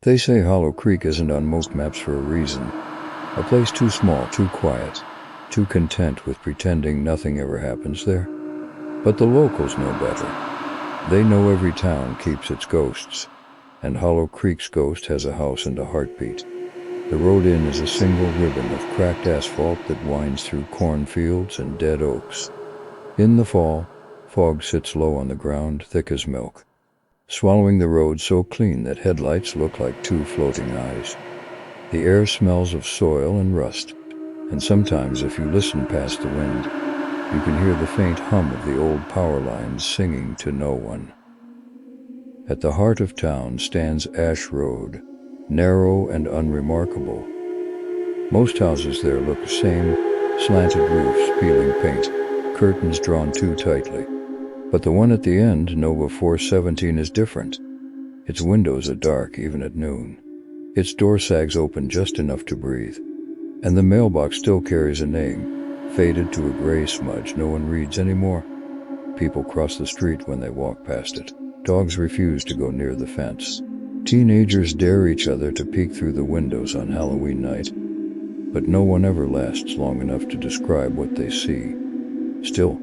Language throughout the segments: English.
They say Hollow Creek isn't on most maps for a reason. A place too small, too quiet, too content with pretending nothing ever happens there. But the locals know better. They know every town keeps its ghosts, and Hollow Creek's ghost has a house and a heartbeat. The road in is a single ribbon of cracked asphalt that winds through cornfields and dead oaks. In the fall, fog sits low on the ground, thick as milk, swallowing the road so clean that headlights look like two floating eyes. The air smells of soil and rust, and sometimes if you listen past the wind, you can hear the faint hum of the old power lines singing to no one. At the heart of town stands Ash Road, narrow and unremarkable. Most houses there look the same, slanted roofs, peeling paint, curtains drawn too tightly. But the one at the end, Nova 417, is different. Its windows are dark even at noon. Its door sags open just enough to breathe. And the mailbox still carries a name, faded to a gray smudge no one reads anymore. People cross the street when they walk past it. Dogs refuse to go near the fence. Teenagers dare each other to peek through the windows on Halloween night. But no one ever lasts long enough to describe what they see. Still,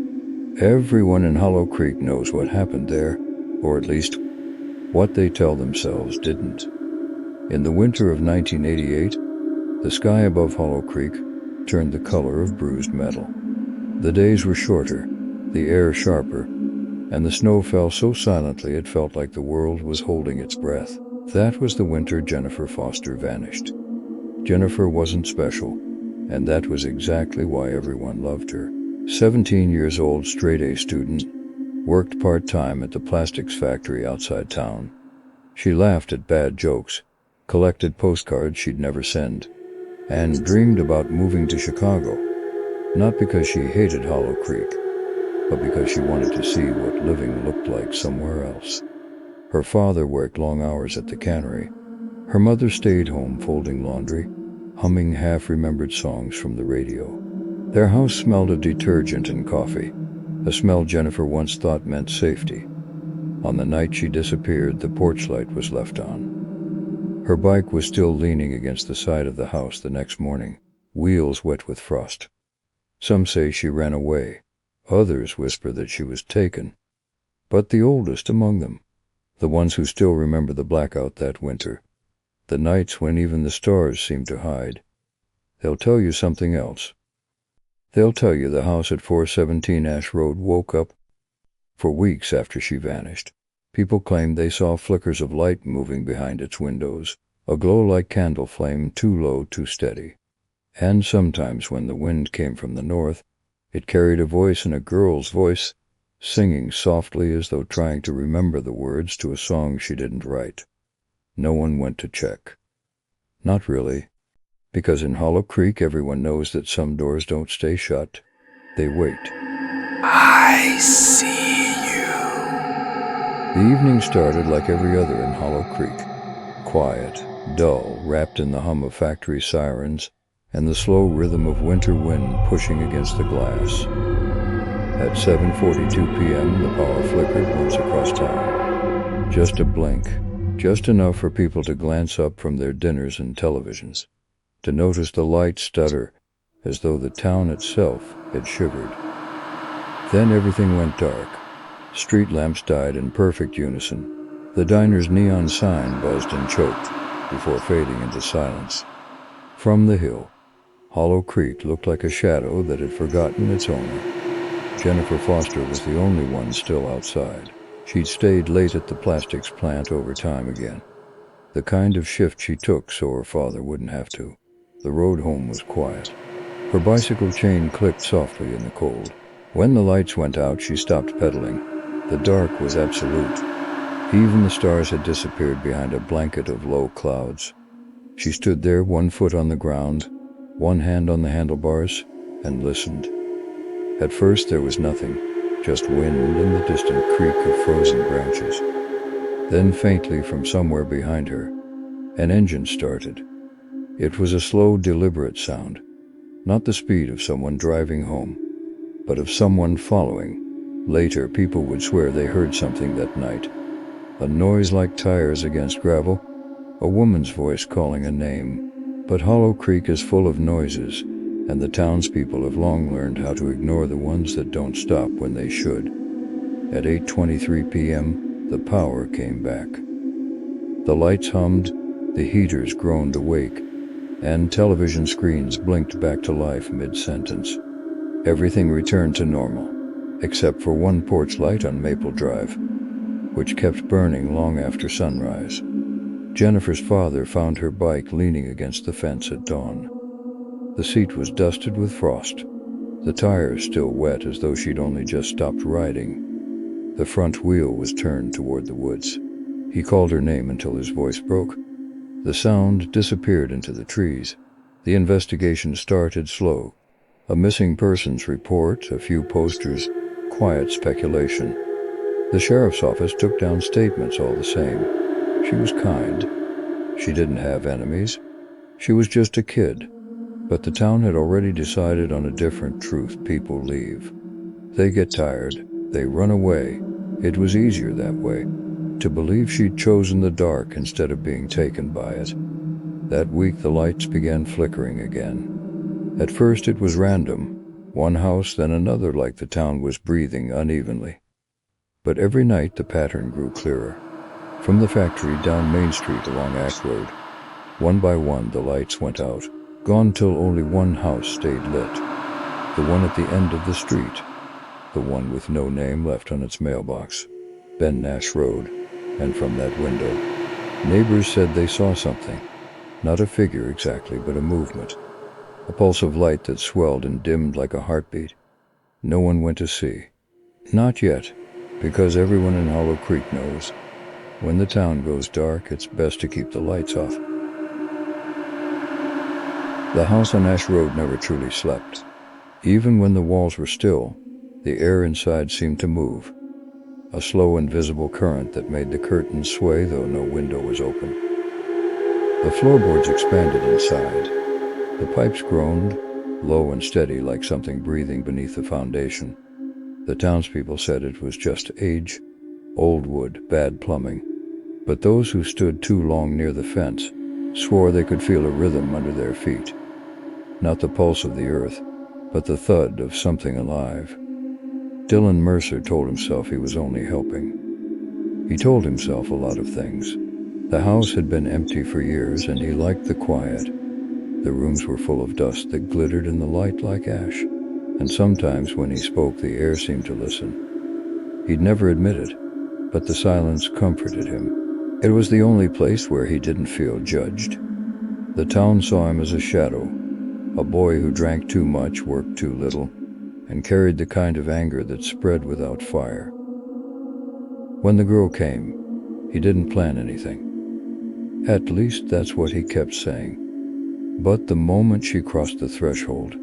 everyone in Hollow Creek knows what happened there, or at least what they tell themselves didn't. In the winter of 1988, the sky above Hollow Creek turned the color of bruised metal. The days were shorter, the air sharper, and the snow fell so silently it felt like the world was holding its breath. That was the winter Jennifer Foster vanished. Jennifer wasn't special, and that was exactly why everyone loved her. 17 years old, straight-A student, worked part-time at the plastics factory outside town. She laughed at bad jokes, collected postcards she'd never send, and dreamed about moving to Chicago, not because she hated Hollow Creek, but because she wanted to see what living looked like somewhere else. Her father worked long hours at the cannery. Her mother stayed home folding laundry, humming half-remembered songs from the radio. Their house smelled of detergent and coffee, a smell Jennifer once thought meant safety. On the night she disappeared, the porch light was left on. Her bike was still leaning against the side of the house the next morning, wheels wet with frost. Some say she ran away. Others whisper that she was taken. But the oldest among them, the ones who still remember the blackout that winter, the nights when even the stars seemed to hide, they'll tell you something else. They'll tell you the house at 417 Ash Road woke up. For weeks after she vanished, people claimed they saw flickers of light moving behind its windows, a glow like candle flame, too low, too steady. And sometimes when the wind came from the north, it carried a voice, in a girl's voice, singing softly as though trying to remember the words to a song she didn't write. No one went to check. Not really, because in Hollow Creek everyone knows that some doors don't stay shut. They wait. I see you. The evening started like every other in Hollow Creek. Quiet, dull, wrapped in the hum of factory sirens and the slow rhythm of winter wind pushing against the glass. At 7:42 p.m., the power flickered once across town. Just a blink, just enough for people to glance up from their dinners and televisions, to notice the lights stutter as though the town itself had shivered. Then everything went dark. Street lamps died in perfect unison. The diner's neon sign buzzed and choked before fading into silence. From the hill, Hollow Creek looked like a shadow that had forgotten its owner. Jennifer Foster was the only one still outside. She'd stayed late at the plastics plant over time again. The kind of shift she took so her father wouldn't have to. The road home was quiet. Her bicycle chain clicked softly in the cold. When the lights went out, she stopped pedaling. The dark was absolute. Even the stars had disappeared behind a blanket of low clouds. She stood there, one foot on the ground, one hand on the handlebars, and listened. At first there was nothing, just wind and the distant creak of frozen branches. Then faintly from somewhere behind her, an engine started. It was a slow, deliberate sound, not the speed of someone driving home, but of someone following. Later, people would swear they heard something that night, a noise like tires against gravel, a woman's voice calling a name. But Hollow Creek is full of noises, and the townspeople have long learned how to ignore the ones that don't stop when they should. At 8:23 p.m., the power came back. The lights hummed, the heaters groaned awake, and television screens blinked back to life mid-sentence. Everything returned to normal, except for one porch light on Maple Drive, which kept burning long after sunrise. Jennifer's father found her bike leaning against the fence at dawn. The seat was dusted with frost, the tires still wet as though she'd only just stopped riding. The front wheel was turned toward the woods. He called her name until his voice broke. The sound disappeared into the trees. The investigation started slow. A missing persons report, a few posters, quiet speculation. The sheriff's office took down statements all the same. She was kind. She didn't have enemies. She was just a kid. But the town had already decided on a different truth. People leave. They get tired. They run away. It was easier that way. To believe she'd chosen the dark instead of being taken by it. That week the lights began flickering again. At first it was random. One house, then another, like the town was breathing unevenly. But every night the pattern grew clearer. From the factory down Main Street along Ash Road, one by one the lights went out, gone till only one house stayed lit. The one at the end of the street, the one with no name left on its mailbox, Ben Nash Road. And from that window, neighbors said they saw something. Not a figure exactly, but a movement. A pulse of light that swelled and dimmed like a heartbeat. No one went to see. Not yet, because everyone in Hollow Creek knows. When the town goes dark, it's best to keep the lights off. The house on Ash Road never truly slept. Even when the walls were still, the air inside seemed to move. A slow, invisible current that made the curtains sway, though no window was open. The floorboards expanded inside. The pipes groaned, low and steady like something breathing beneath the foundation. The townspeople said it was just age, old wood, bad plumbing. But those who stood too long near the fence swore they could feel a rhythm under their feet. Not the pulse of the earth, but the thud of something alive. Dylan Mercer told himself he was only helping. He told himself a lot of things. The house had been empty for years, and he liked the quiet. The rooms were full of dust that glittered in the light like ash, and sometimes when he spoke the air seemed to listen. He'd never admit it, but the silence comforted him. It was the only place where he didn't feel judged. The town saw him as a shadow, a boy who drank too much, worked too little, and carried the kind of anger that spread without fire. When the girl came, he didn't plan anything. At least that's what he kept saying. But the moment she crossed the threshold,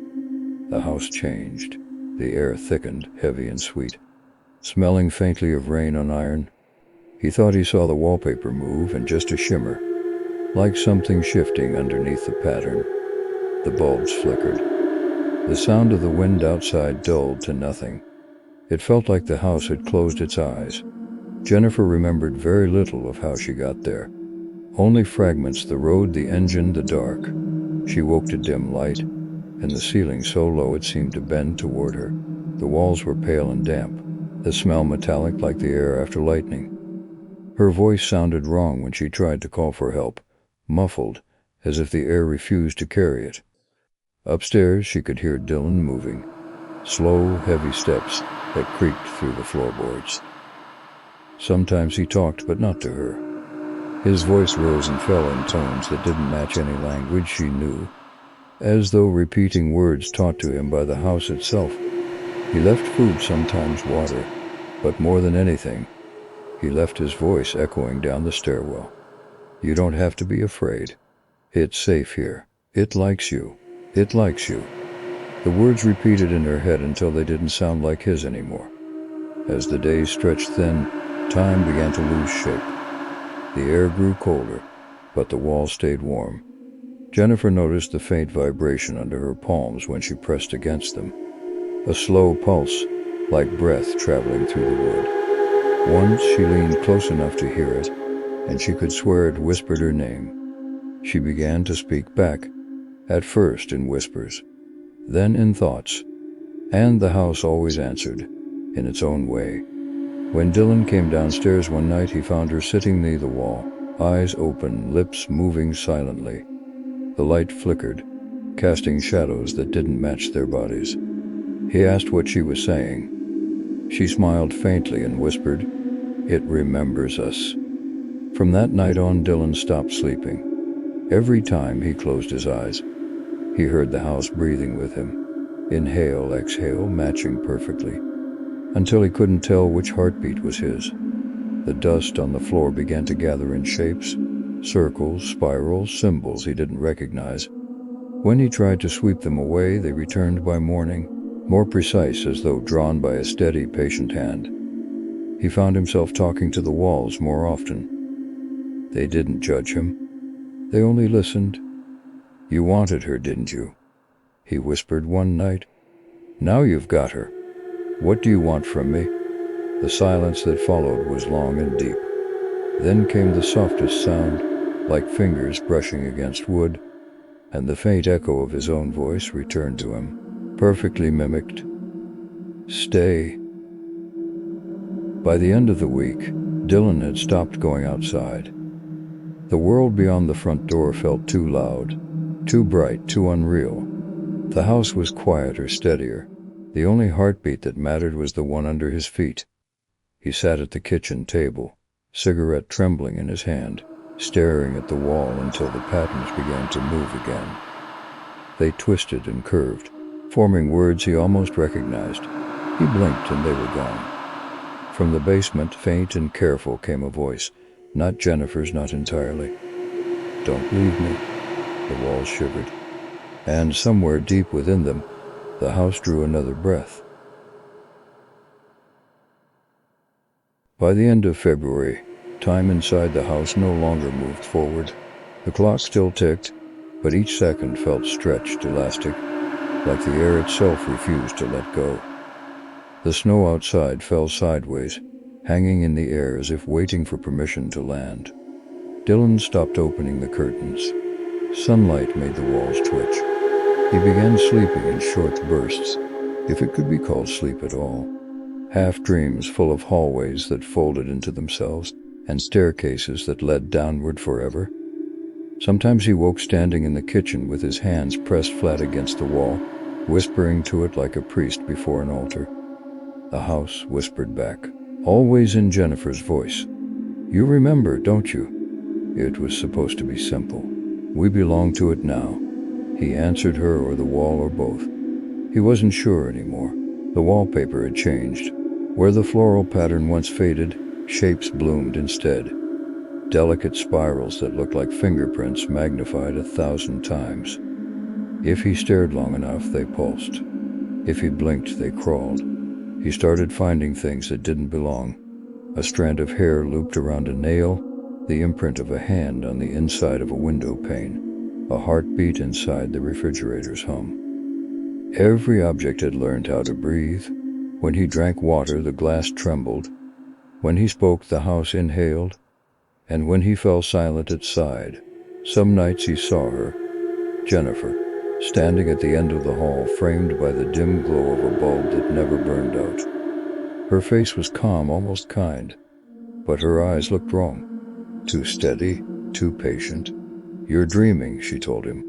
the house changed. The air thickened, heavy and sweet, smelling faintly of rain on iron. He thought he saw the wallpaper move and just a shimmer, like something shifting underneath the pattern. The bulbs flickered. The sound of the wind outside dulled to nothing. It felt like the house had closed its eyes. Jennifer remembered very little of how she got there. Only fragments: the road, the engine, the dark. She woke to dim light, and the ceiling so low it seemed to bend toward her. The walls were pale and damp, the smell metallic like the air after lightning. Her voice sounded wrong when she tried to call for help, muffled, as if the air refused to carry it. Upstairs she could hear Dylan moving, slow, heavy steps that creaked through the floorboards. Sometimes he talked, but not to her. His voice rose and fell in tones that didn't match any language she knew, as though repeating words taught to him by the house itself. He left food, sometimes water, but more than anything, he left his voice echoing down the stairwell. You don't have to be afraid. It's safe here. It likes you. It likes you. The words repeated in her head until they didn't sound like his anymore. As the days stretched thin, time began to lose shape. The air grew colder, but the walls stayed warm. Jennifer noticed the faint vibration under her palms when she pressed against them. A slow pulse, like breath traveling through the wood. Once she leaned close enough to hear it, and she could swear it whispered her name. She began to speak back, at first in whispers, then in thoughts, and the house always answered, in its own way. When Dylan came downstairs one night, he found her sitting near the wall, eyes open, lips moving silently. The light flickered, casting shadows that didn't match their bodies. He asked what she was saying. She smiled faintly and whispered, "It remembers us." From that night on, Dylan stopped sleeping. Every time he closed his eyes, he heard the house breathing with him. Inhale, exhale, matching perfectly, until he couldn't tell which heartbeat was his. The dust on the floor began to gather in shapes, circles, spirals, symbols he didn't recognize. When he tried to sweep them away, they returned by morning, more precise, as though drawn by a steady, patient hand. He found himself talking to the walls more often. They didn't judge him. They only listened. "You wanted her, didn't you?" he whispered one night. "Now you've got her. What do you want from me?" The silence that followed was long and deep. Then came the softest sound, like fingers brushing against wood, and the faint echo of his own voice returned to him, perfectly mimicked. "Stay." By the end of the week, Dylan had stopped going outside. The world beyond the front door felt too loud, too bright, too unreal. The house was quieter, steadier. The only heartbeat that mattered was the one under his feet. He sat at the kitchen table, cigarette trembling in his hand, staring at the wall until the patterns began to move again. They twisted and curved, forming words he almost recognized. He blinked and they were gone. From the basement, faint and careful, came a voice. Not Jennifer's, not entirely. "Don't leave me." The walls shivered, and somewhere deep within them, the house drew another breath. By the end of February, time inside the house no longer moved forward. The clock still ticked, but each second felt stretched, elastic, like the air itself refused to let go. The snow outside fell sideways, hanging in the air as if waiting for permission to land. Dylan stopped opening the curtains. Sunlight made the walls twitch. He began sleeping in short bursts, if it could be called sleep at all. Half dreams full of hallways that folded into themselves and staircases that led downward forever. Sometimes he woke standing in the kitchen with his hands pressed flat against the wall, whispering to it like a priest before an altar. The house whispered back, always in Jennifer's voice. "You remember, don't you?" It was supposed to be simple. "We belong to it now." He answered her, or the wall, or both. He wasn't sure anymore. The wallpaper had changed. Where the floral pattern once faded, shapes bloomed instead. Delicate spirals that looked like fingerprints magnified 1,000 times. If he stared long enough, they pulsed. If he blinked, they crawled. He started finding things that didn't belong. A strand of hair looped around a nail, the imprint of a hand on the inside of a window pane, a heartbeat inside the refrigerator's hum. Every object had learned how to breathe. When he drank water, the glass trembled. When he spoke, the house inhaled. And when he fell silent, it sighed. Some nights he saw her, Jennifer, standing at the end of the hall, framed by the dim glow of a bulb that never burned out. Her face was calm, almost kind, but her eyes looked wrong. Too steady, too patient. "You're dreaming," she told him.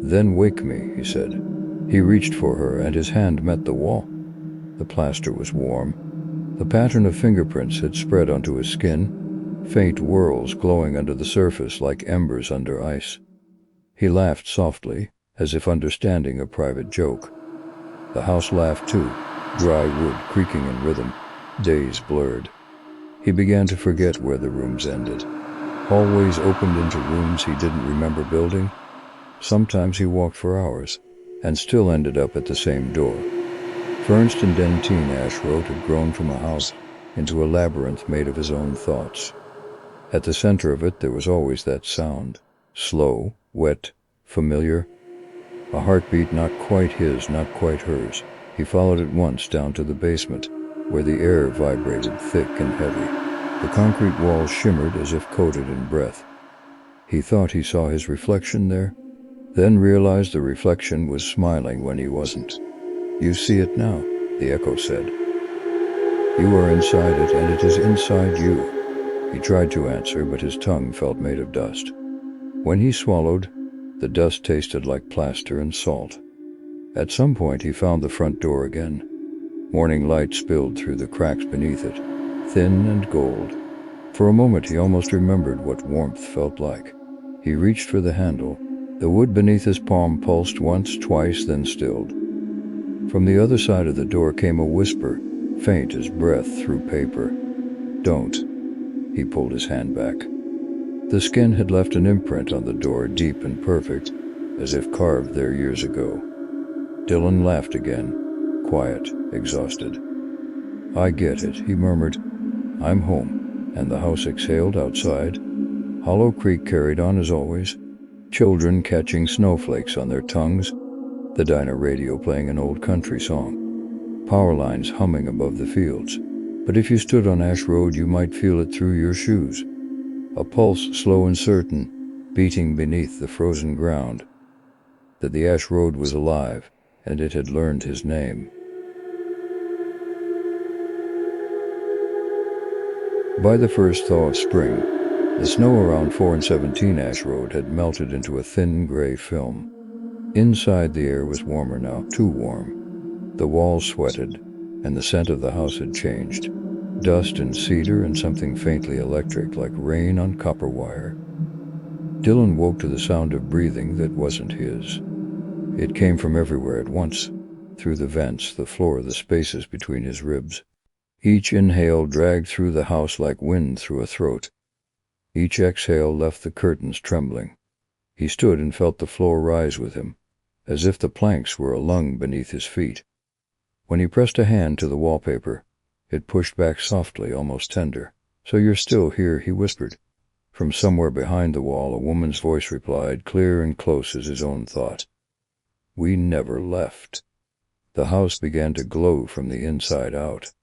"Then wake me," he said. He reached for her, and his hand met the wall. The plaster was warm. The pattern of fingerprints had spread onto his skin, faint whorls glowing under the surface like embers under ice. He laughed softly, as if understanding a private joke. The house laughed too, dry wood creaking in rhythm, days blurred. He began to forget where the rooms ended. Hallways opened into rooms he didn't remember building. Sometimes he walked for hours, and still ended up at the same door. Furnished in dentine, Ash wrote, had grown from a house into a labyrinth made of his own thoughts. At the center of it there was always that sound, slow, wet, familiar. A heartbeat not quite his, not quite hers. He followed it once down to the basement, where the air vibrated thick and heavy. The concrete walls shimmered as if coated in breath. He thought he saw his reflection there, then realized the reflection was smiling when he wasn't. "You see it now," the echo said. "You are inside it, and it is inside you." He tried to answer, but his tongue felt made of dust. When he swallowed, the dust tasted like plaster and salt. At some point he found the front door again. Morning light spilled through the cracks beneath it, thin and gold. For a moment he almost remembered what warmth felt like. He reached for the handle. The wood beneath his palm pulsed once, twice, then stilled. From the other side of the door came a whisper, faint as breath through paper. "Don't." He pulled his hand back. The skin had left an imprint on the door, deep and perfect, as if carved there years ago. Dylan laughed again, quiet, exhausted. "I get it," he murmured. "I'm home." And the house exhaled outside. Hollow Creek carried on as always. Children catching snowflakes on their tongues, the diner radio playing an old country song, power lines humming above the fields. But if you stood on Ash Road, you might feel it through your shoes. A pulse slow and certain, beating beneath the frozen ground. That the Ash Road was alive, and it had learned his name. By the first thaw of spring, the snow around 4 and 17 Ash Road had melted into a thin gray film. Inside, the air was warmer now, too warm. The walls sweated, and the scent of the house had changed. Dust and cedar and something faintly electric, like rain on copper wire. Dylan woke to the sound of breathing that wasn't his. It came from everywhere at once, through the vents, the floor, the spaces between his ribs. Each inhale dragged through the house like wind through a throat. Each exhale left the curtains trembling. He stood and felt the floor rise with him, as if the planks were a lung beneath his feet. When he pressed a hand to the wallpaper, it pushed back softly, almost tender. "So you're still here," he whispered. From somewhere behind the wall, a woman's voice replied, clear and close as his own thought. "We never left." The house began to glow from the inside out.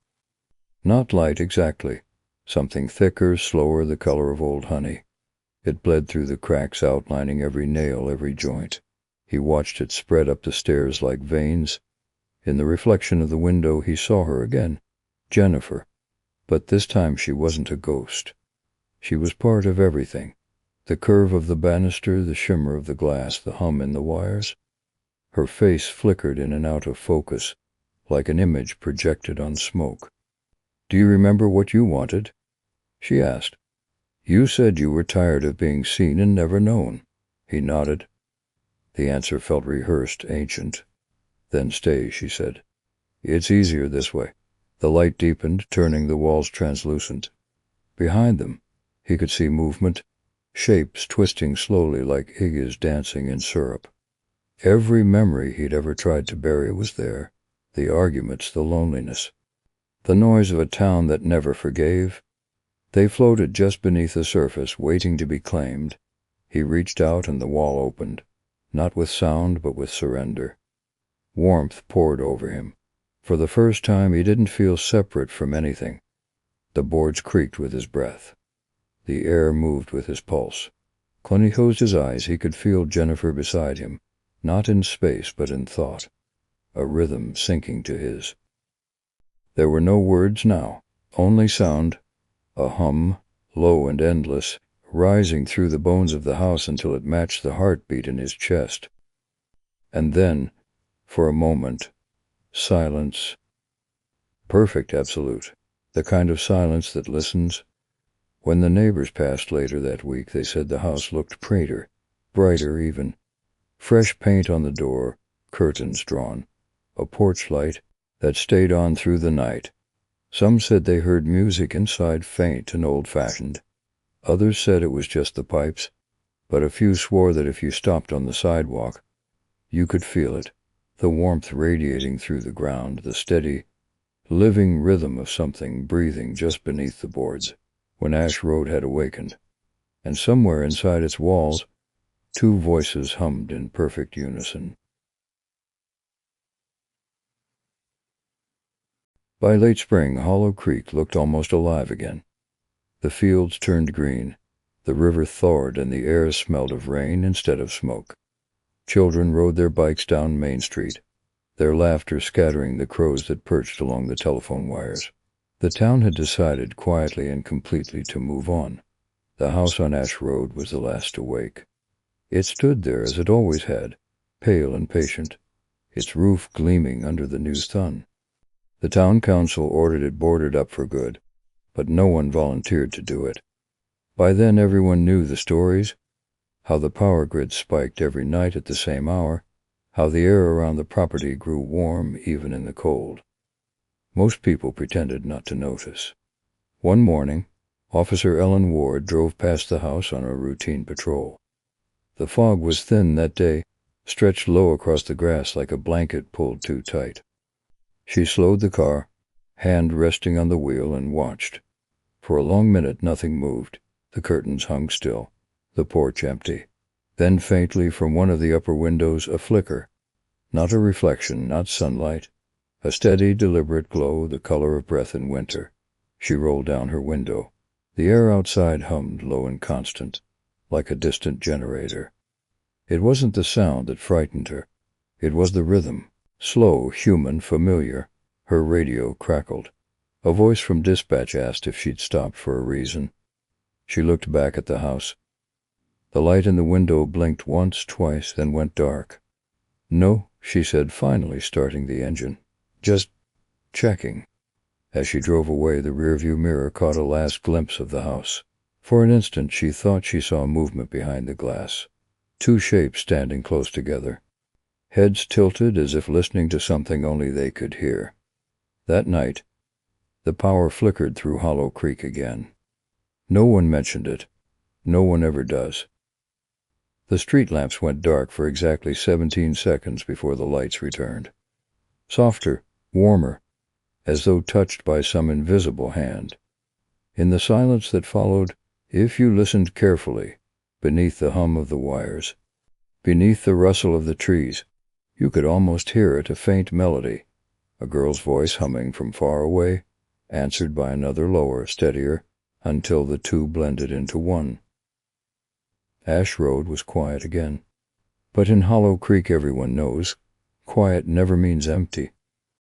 Not light exactly. Something thicker, slower, the color of old honey. It bled through the cracks, outlining every nail, every joint. He watched it spread up the stairs like veins. In the reflection of the window, he saw her again, Jennifer. But this time she wasn't a ghost. She was part of everything. The curve of the banister, the shimmer of the glass, the hum in the wires. Her face flickered in and out of focus, like an image projected on smoke. "Do you remember what you wanted?" she asked. "You said you were tired of being seen and never known." He nodded. The answer felt rehearsed, ancient. "Then stay," she said. "It's easier this way." The light deepened, turning the walls translucent. Behind them, he could see movement, shapes twisting slowly like Iggy's dancing in syrup. Every memory he'd ever tried to bury was there. The arguments, the loneliness. The noise of a town that never forgave. They floated just beneath the surface, waiting to be claimed. He reached out and the wall opened, not with sound but with surrender. Warmth poured over him. For the first time he didn't feel separate from anything. The boards creaked with his breath. The air moved with his pulse. When he closed his eyes, he could feel Jennifer beside him, not in space but in thought, a rhythm sinking to his. There were no words now, only sound, a hum, low and endless, rising through the bones of the house until it matched the heartbeat in his chest. And then, for a moment, silence. Perfect, absolute, the kind of silence that listens. When the neighbors passed later that week, they said the house looked prettier, brighter even. Fresh paint on the door, curtains drawn, a porch light that stayed on through the night. Some said they heard music inside, faint and old-fashioned. Others said it was just the pipes, but a few swore that if you stopped on the sidewalk, you could feel it, the warmth radiating through the ground, the steady, living rhythm of something breathing just beneath the boards. When Ash Road had awakened, and somewhere inside its walls, two voices hummed in perfect unison. By late spring, Hollow Creek looked almost alive again. The fields turned green, The river thawed and the air smelled of rain instead of smoke. Children rode their bikes down Main Street, their laughter scattering the crows that perched along the telephone wires. The town had decided quietly and completely to move on. The house on Ash Road was the last to wake. It stood there as it always had, pale and patient, its roof gleaming under the new sun. The town council ordered it boarded up for good, but no one volunteered to do it. By then everyone knew the stories, how the power grid spiked every night at the same hour, how the air around the property grew warm even in the cold. Most people pretended not to notice. One morning, Officer Ellen Ward drove past the house on a routine patrol. The fog was thin that day, stretched low across the grass like a blanket pulled too tight. She slowed the car, hand resting on the wheel, and watched. For a long minute nothing moved. The curtains hung still, the porch empty. Then faintly from one of the upper windows a flicker. Not a reflection, not sunlight. A steady, deliberate glow, the color of breath in winter. She rolled down her window. The air outside hummed low and constant, like a distant generator. It wasn't the sound that frightened her. It was the rhythm. Slow, human, familiar. Her radio crackled. A voice from dispatch asked if she'd stopped for a reason. She looked back at the house. The light in the window blinked once, twice, then went dark. "No," she said, finally starting the engine. "Just checking." As she drove away, the rearview mirror caught a last glimpse of the house. For an instant she thought she saw movement behind the glass. Two shapes standing close together. Heads tilted as if listening to something only they could hear. That night, the power flickered through Hollow Creek again. No one mentioned it. No one ever does. The street lamps went dark for exactly 17 seconds before the lights returned. Softer, warmer, as though touched by some invisible hand. In the silence that followed, if you listened carefully, beneath the hum of the wires, beneath the rustle of the trees, you could almost hear it, a faint melody, a girl's voice humming from far away, answered by another lower, steadier, until the two blended into one. Ash Road was quiet again. But in Hollow Creek everyone knows, quiet never means empty.